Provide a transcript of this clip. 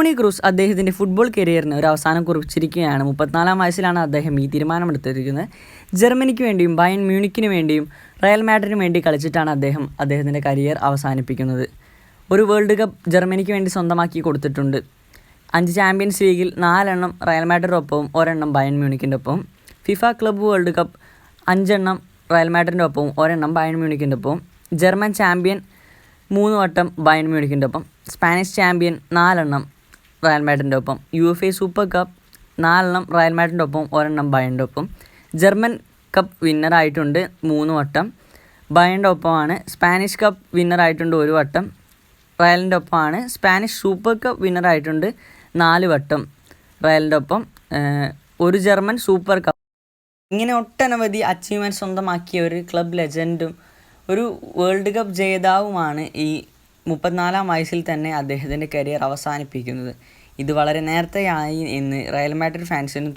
Toni Kroos അദ്ദേഹത്തിൻ്റെ football കരിയറിന് ഒരു അവസാനം കുറിച്ചിരിക്കുകയാണ്. 34-ാം വയസ്സിലാണ് അദ്ദേഹം ഈ തീരുമാനമെടുത്തിരിക്കുന്നത്. ജർമ്മനിക്ക് വേണ്ടിയും ബയൺ മ്യൂണിക്കിന് വേണ്ടിയും റയൽ മാഡ്രിഡിന് വേണ്ടി കളിച്ചിട്ടാണ് അദ്ദേഹത്തിൻ്റെ കരിയർ അവസാനിപ്പിക്കുന്നത്. ഒരു വേൾഡ് കപ്പ് ജർമ്മനിക്ക് വേണ്ടി സ്വന്തമാക്കി കൊടുത്തിട്ടുണ്ട്. 5 ചാമ്പ്യൻസ് ലീഗിൽ 4 എണ്ണം റയൽ മാഡ്രിഡിനൊപ്പവും 1 എണ്ണം ബയൺ മ്യൂണിക്കിൻ്റെ ഒപ്പവും. ഫിഫ ക്ലബ്ബ് വേൾഡ് കപ്പ് 5 എണ്ണം റയൽ മാഡ്രിഡിൻ്റെ ഒപ്പവും 1 എണ്ണം ബയൺ മ്യൂണിക്കിൻ്റെ ഒപ്പവും. ജർമ്മൻ ചാമ്പ്യൻ 3 വട്ടം ബയൺ മ്യൂണിക്കിൻ്റെ ഒപ്പം. സ്പാനിഷ് ചാമ്പ്യൻ 4 എണ്ണം റയൽ മാഡ്രിഡിൻ്റെ ഒപ്പം. UEFA സൂപ്പർ കപ്പ് 4 എണ്ണം റയൽ മാഡ്രിഡിൻ്റെ ഒപ്പം 1 എണ്ണം ബയണിൻ്റെ ഒപ്പം. ജർമ്മൻ കപ്പ് വിന്നറായിട്ടുണ്ട് 3 വട്ടം ബയണിൻ്റെ ഒപ്പമാണ്. സ്പാനിഷ് കപ്പ് വിന്നറായിട്ടുണ്ട് 1 വട്ടം റയലിൻ്റെ ഒപ്പമാണ്. സ്പാനിഷ് സൂപ്പർ കപ്പ് വിന്നറായിട്ടുണ്ട് 4 വട്ടം റയലിൻ്റെ ഒപ്പം. ഒരു ജർമ്മൻ സൂപ്പർ കപ്പ്. ഇങ്ങനെ ഒട്ടനവധി അച്ചീവ്മെൻറ്റ് സ്വന്തമാക്കിയ ഒരു ക്ലബ് ലെജൻഡും ഒരു വേൾഡ് കപ്പ് ജേതാവുമാണ് ഈ 34-ാം വയസ്സിൽ തന്നെ അദ്ദേഹത്തിൻ്റെ കരിയർ അവസാനിപ്പിക്കുന്നത്. ഇത് വളരെ നേരത്തെയായി എന്ന് റയൽ മാഡ്രിഡ് ഫാൻസിന്